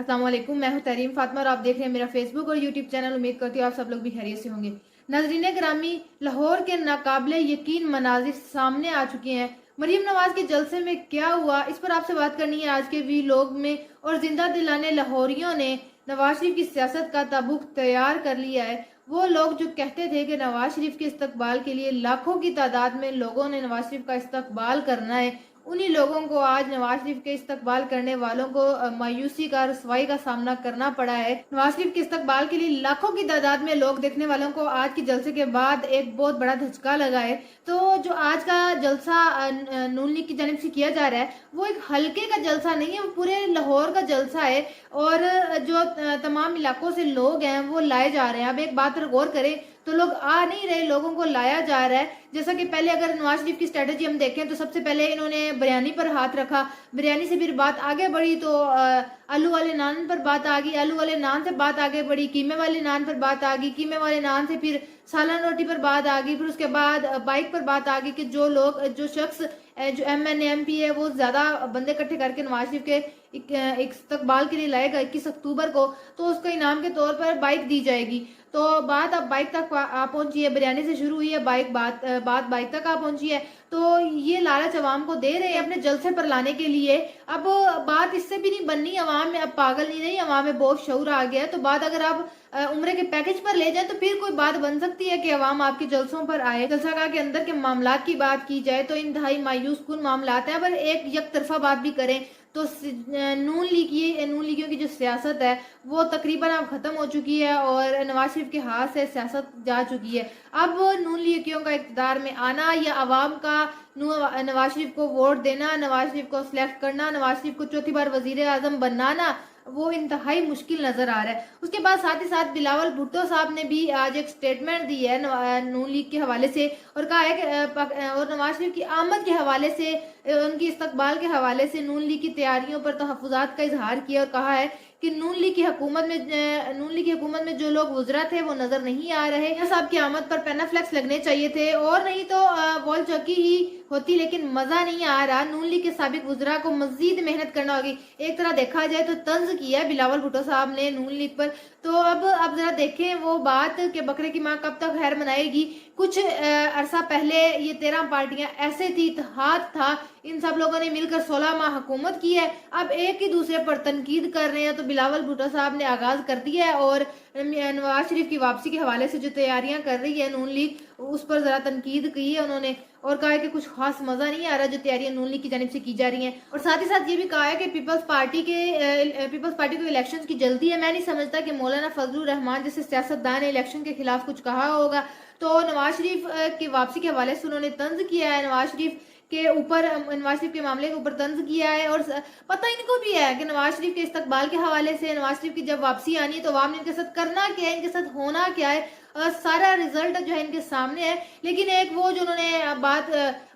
अस्सलाम वालेकुम, मैं हूं तरीम फातिमा और आप देख रहे हैं मेरा फेसबुक और यूट्यूब चैनल। उम्मीद करती हूँ आप सब लोग भी खैरियत से होंगे। नाज़रीन गिरामी, लाहौर के नाकाबिले यकीन मनाजिर सामने आ चुके हैं। मरीम नवाज के जलसे में क्या हुआ, इस पर आपसे बात करनी है आज के वीलॉग में। और जिंदा दिलाने लाहौरियों ने नवाज शरीफ की सियासत का ताबूक तैयार कर लिया है। वो लोग जो कहते थे कि नवाज शरीफ के इस्तकबाल के लिए लाखों की तादाद में लोगों ने नवाज शरीफ का इस्तकबाल करना है, उन्हीं लोगों को आज नवाज शरीफ के इस्तकबाल करने वालों को मायूसी का, रसवाई का सामना करना पड़ा है। नवाज शरीफ के इस्तकबाल के लिए लाखों की तादाद में लोग देखने वालों को आज के जलसे के बाद एक बहुत बड़ा धचका लगा है। तो जो आज का जलसा नून लीग की जानिब से किया जा रहा है, वो एक हल्के का जलसा नहीं है, वो पूरे लाहौर का जलसा है। और जो तमाम इलाकों से लोग हैं वो लाए जा रहे हैं। अब एक बात पर गौर करें तो लोग आ नहीं रहे, लोगों को लाया जा रहा है। जैसा कि पहले अगर नवाज शरीफ की स्ट्रेटजी हम देखें तो सबसे पहले इन्होंने बिरयानी पर हाथ रखा, बिरयानी से फिर बात आगे बढ़ी तो आलू वाले नान पर बात आ गई, आलू वाले नान से बात आगे बढ़ी, कीमे वाले नान पर बात आ गई, कीमे वाले नान से फिर सालन रोटी पर बात आ गई, फिर उसके बाद बाइक पर बात आ गई कि जो शख्स जो MNMP है वो ज्यादा बंदे इकट्ठे करके नवाज शरीफ के इस्तकबाल के लिए लाएगा 21 अक्टूबर को, तो उसको इनाम के तौर पर बाइक दी जाएगी। तो बात अब बाइक तक आ पहुंची है, बिरयानी से शुरू हुई है, बात बाइक तक आ पहुंची है। तो ये लालच अवाम को दे रहे हैं अपने जलसे पर लाने के लिए। अब बात इससे भी नहीं बननी, अवाम में अब पागल नहीं रही, अवाम में बहुत शऊर आ गया है। तो बात अगर आप उम्र के पैकेज पर ले जाए तो फिर कोई बात बन सकती है कि अवाम आपके जलसों पर आए। जलसा के अंदर के मामलात की बात की जाए तो इंतहाई मायूस कुन मामलात है। पर एक तरफा बात भी करें तो नून लीगियों की जो सियासत है वो तकरीबन अब खत्म हो चुकी है और नवाज शरीफ के हाथ से सियासत जा चुकी है। अब नून लीगियों का इक़्तिदार में आना या अवाम का नवाज शरीफ को वोट देना, नवाज शरीफ को सिलेक्ट करना, नवाज शरीफ को चौथी बार वजीर आजम बनाना, वो इंतहाई मुश्किल नजर आ रहा है। उसके बाद साथ ही साथ बिलावल भुट्टो साहब ने भी आज एक स्टेटमेंट दी है नून लीग के हवाले से और कहा है कि और नवाज शरीफ की आमद के हवाले से, उनकी इस्तकबाल के हवाले से नून लीग की तैयारियों पर तहफ़्फ़ुज़ात का इजहार किया और कहा है कि नून लीग की हुकूमत में जो लोग गुजरा थे वो नजर नहीं आ रहे। या साहब की आमद पर पेनाफ्लेक्स लगने चाहिए थे और नहीं तो वॉल चौकी ही होती, लेकिन मजा नहीं आ रहा। नून लीग के साबिक गुजरा को मजीद मेहनत करना होगी। एक तरह देखा जाए तो तंज किया बिलावल भुट्टो साहब ने नून लीग पर। तो अब जरा देखें वो बात कि बकरे की माँ कब तक खैर मनाएगी। कुछ अरसा पहले ये 13 पार्टियां ऐसे थी, इत्तेहाद था, इन सब लोगों ने मिलकर 16 माह हुकूमत की है। अब एक ही दूसरे पर तनकीद कर रहे हैं। तो बिलावल भुट्टो साहब ने आगाज कर दिया है और नवाज शरीफ की वापसी के हवाले से जो तैयारियां कर रही है नून लीग, उस पर जरा तनकीद की है उन्होंने और कहा है कि कुछ खास मजा नहीं आ रहा जो तैयारियां नून लीग की जानिब से की जा रही हैं। और साथ ही साथ ये भी कहा है कि पीपल्स पार्टी को इलेक्शन की जल्दी है। मैं नहीं समझता कि मौलाना फजलुर रहमान जैसे सियासतदान ने इलेक्शन के खिलाफ कुछ कहा होगा। तो नवाज शरीफ की वापसी के हवाले से उन्होंने तंज किया है, नवाज शरीफ के मामले के ऊपर तंज किया है। और पता इनको भी है कि नवाज शरीफ के इस्तकबाल के हवाले से, नवाज शरीफ की जब वापसी आनी है तो अवाम ने इनके साथ करना क्या है, इनके साथ होना क्या है, सारा रिजल्ट जो है इनके सामने है। लेकिन एक वो जो उन्होंने बात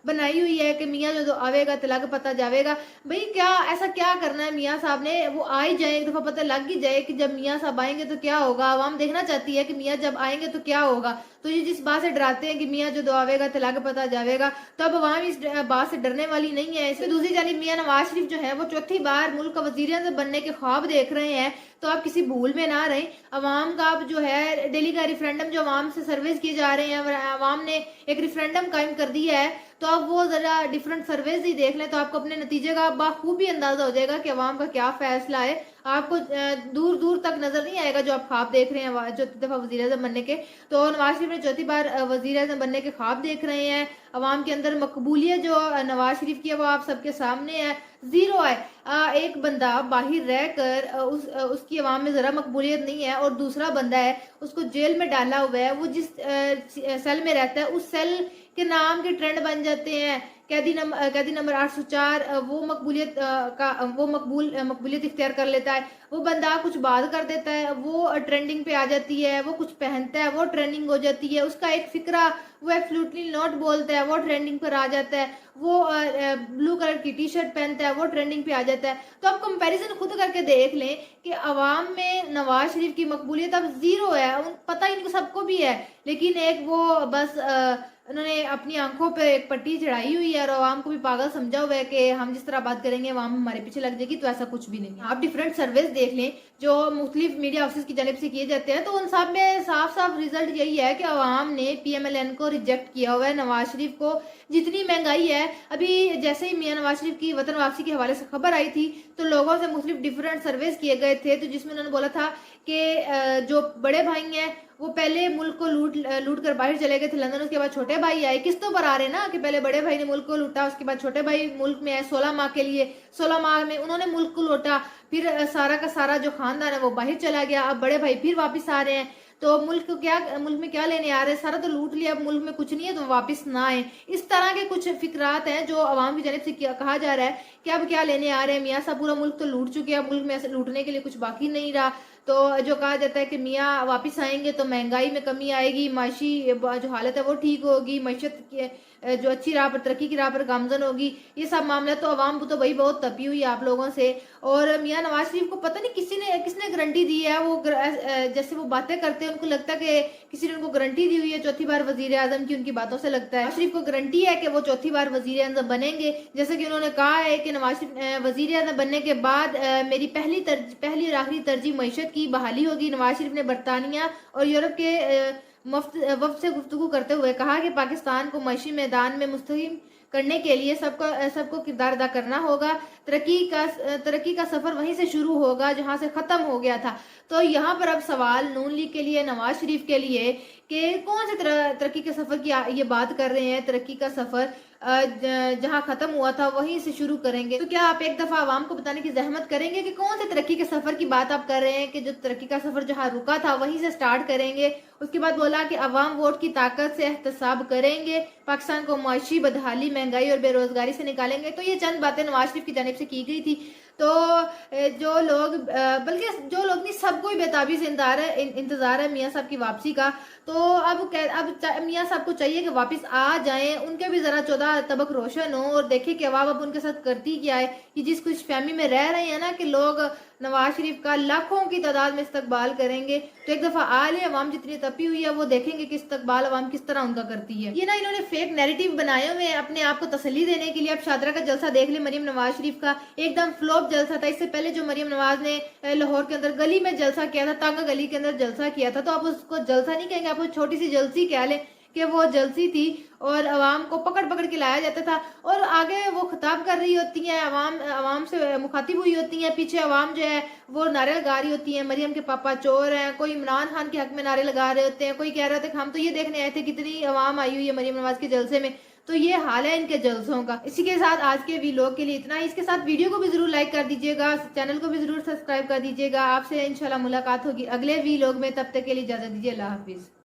बनाई हुई है कि मियाँ जो आवेगा तिलक पता जावेगा, भाई क्या ऐसा क्या करना है मियाँ साहब ने, वो आ ही जाए, एक दफा पता लग ही जाए कि जब मियाँ साहब आएंगे तो क्या होगा। आवाम देखना चाहती है कि मियाँ जब आएंगे तो क्या होगा। तो ये जिस बात से डराते हैं कि मियाँ जो आवेगा तिलक पता जावेगा, तो अब अवाम इस बात से डरने वाली नहीं है। इससे दूसरी जानिब मियाँ नवाज शरीफ जो है वो चौथी बार मुल्क का वजीर बनने के ख्वाब देख रहे हैं। तो आप किसी भूल में ना रहें। अवाम का अब जो है डेली का रिफरेंडम जो अवाम से सर्वेस किए जा रहे हैं, अवाम ने एक रिफरेंडम कायम कर दिया है, तो अब वो जरा डिफरेंट सर्वेस ही देख लें तो आपको अपने नतीजे का बाखूबी अंदाजा हो जाएगा कि अवाम का क्या फैसला है। आपको दूर दूर तक नजर नहीं आएगा जो आप ख्वाब देख रहे हैं चौथी दफा वजीर आजम बनने के। तो नवाज शरीफ ने चौथी बार वजीर आजम बनने के ख्वाब देख रहे हैं। अवाम के अंदर मकबूलियत जो नवाज शरीफ की है वो आप सबके सामने है, जीरो है। एक बंदा बाहर रहकर उसकी अवाम में जरा मकबूलियत नहीं है और दूसरा बंदा है उसको जेल में डाला हुआ है, वो जिस सेल में रहता है उस सेल के नाम के ट्रेंड बन जाते हैं। कैदी नंबर 804 वो मकबूलियत इख्तियार कर लेता है। वो बंदा कुछ बात कर देता है, वो ट्रेंडिंग पे आ जाती है। वो कुछ पहनता है, वो ट्रेंडिंग हो जाती है। उसका एक फिक्रा, वो एब्सोल्युटली नॉट बोलता है, वो ट्रेंडिंग पर आ जाता है। वो ब्लू कलर की टी शर्ट पहनता है, वो ट्रेंडिंग पे आ जाता है। तो आप कंपैरिजन खुद करके देख लें कि अवाम में नवाज शरीफ की मकबूलियत अब जीरो है। पता इनको सबको भी है, लेकिन एक वो बस उन्होंने अपनी आंखों पे एक पट्टी चढ़ाई हुई है और आवाम को भी पागल समझा हुआ है कि हम जिस तरह बात करेंगे आवाम हमारे पीछे लग जाएगी, तो ऐसा कुछ भी नहीं है। आप डिफरेंट सर्वेस देख लें जो मुख्तलिफ मीडिया हाउसेस की जानिब से किए जाते हैं, तो उन सब में साफ साफ रिजल्ट यही है कि आवाम ने PMLN को रिजेक्ट किया हुआ है। नवाज शरीफ को जितनी महंगाई है, अभी जैसे ही मियां नवाज शरीफ की वतन वापसी के हवाले से खबर आई थी तो लोगों से मुख्तलिफ डिफरेंट सर्वेस किए गए थे, तो जिसमें उन्होंने बोला था कि जो बड़े भाई हैं वो पहले मुल्क को लूट कर बाहर चले गए थे लंदन, उसके बाद छोटे भाई आए। किस्तों पर आ रहे ना कि पहले बड़े भाई ने मुल्क को लूटा, उसके बाद छोटे भाई मुल्क में आए 16 माह के लिए, 16 माह में उन्होंने मुल्क को लूटा, फिर सारा का सारा जो खानदान है वो बाहर चला गया, अब बड़े भाई फिर वापस आ रहे हैं। तो मुल्क में क्या लेने आ रहे हैं, सारा तो लूट लिया, अब मुल्क में कुछ नहीं है तो वापस ना आए। इस तरह के कुछ फिक्रात हैं जो अवाम की जानिब से कहा जा रहा है कि अब क्या लेने आ रहे हैं मियाँ साहब, पूरा मुल्क तो लूट चुके हैं, अब मुल्क में ऐसे लूटने के लिए कुछ बाकी नहीं रहा। तो जो कहा जाता है कि मियाँ वापस आएंगे तो महंगाई में कमी आएगी, माशी जो हालत है वो ठीक होगी, मैशत जो अच्छी राह पर, तरक्की की राह पर गामजन होगी। ये सब मामला तो अवाम तो भाई बहुत तपी हुई है आप लोगों से। और मियाँ नवाज शरीफ को पता नहीं किसने गारंटी दी है, वो जैसे वो बातें करते हैं उनको लगता है कि किसी ने उनको गारंटी दी हुई है चौथी बार वजीर आजम की, उनकी बातों से लगता है शरीफ को गारंटी है कि वो चौथी बार वजीर आजम बनेंगे। जैसे कि उन्होंने कहा है कि नवाज शरीफ वजीर आजम बनने के बाद मेरी पहली और आखिरी तरजीह मईशत की बहाली होगी। नवाज शरीफ ने बरतानिया और यूरोप के वफ्द से गुफ्तगू करते हुए कहा कि पाकिस्तान को मईशी मैदान में मुस्तहिम करने के लिए सबको किरदार अदा करना होगा। तरक्की का सफर वहीं से शुरू होगा जहां से खत्म हो गया था। तो यहाँ पर अब सवाल नून लीग के लिए, नवाज शरीफ के लिए कि कौन से तरक्की के सफर की ये बात कर रहे हैं। तरक्की का सफर जहां खत्म हुआ था वहीं से शुरू करेंगे, तो क्या आप एक दफा आवाम को बताने की जहमत करेंगे कि कौन से तरक्की के सफर की बात आप कर रहे हैं, कि जो तरक्की का सफर जहां रुका था वहीं से स्टार्ट करेंगे। उसके बाद बोला कि अवाम वोट की ताकत से एहतसाब करेंगे, पाकिस्तान को मुआशी बदहाली, महंगाई और बेरोजगारी से निकालेंगे। तो ये चंद बातें नवाज शरीफ की जानिब से की गई थी। तो जो लोग बल्कि जो लोग नहीं, सबको ही बेताबी से इंतजार है मियाँ साहब की वापसी का। तो अब मियाँ साहब को चाहिए कि वापस आ जाएं, उनके भी जरा 14 तबक रोशन हो और देखे कि अवाम अब उनके साथ करती क्या है। कि जिस खुश फहमी में रह रहे हैं ना कि लोग नवाज शरीफ का लाखों की तादाद में इस्तकबाल करेंगे, तो एक दफा आ ले, अवाम जितनी तपी हुई है वो देखेंगे कि इस्तकबाल अवाम किस तरह उनका करती है। ये ना इन्होंने फेक नैरेटिव बनाए हुए अपने आप को तसल्ली देने के लिए। अब शादरा का जलसा देख ले, मरियम नवाज शरीफ का एकदम फ्लॉप जलसा था। इससे पहले जो मरियम नवाज ने लाहौर के अंदर गली में जलसा किया था, तंग गली के अंदर जलसा किया था, तो आप उसको जलसा नहीं कहेंगे, आप वो छोटी सी जलसी कह ले कि वो जलसी थी और अवाम को पकड़ पकड़ के लाया जाता था। और आगे वो खिताब कर रही होती हैं, अवाम से मुखातिब हुई होती हैं, पीछे अवाम जो है वो नारे लगा रही होती है मरियम के पापा चोर हैं, कोई इमरान खान के हक में नारे लगा रहे होते हैं, कोई कह रहे थे कि हम तो ये देखने आए थे कितनी अवाम आई हुई है मरियम नवाज के जलसे में। तो ये हाल है इनके जलसों का। इसी के साथ आज के व्लॉग के लिए इतना ही। इसके साथ वीडियो को भी जरूर लाइक कर दीजिएगा, चैनल को भी जरूर सब्सक्राइब कर दीजिएगा। आपसे इंशाल्लाह मुलाकात होगी अगले व्लॉग में, तब तक के लिए इजाजत दीजिए। अल्लाह हाफिज।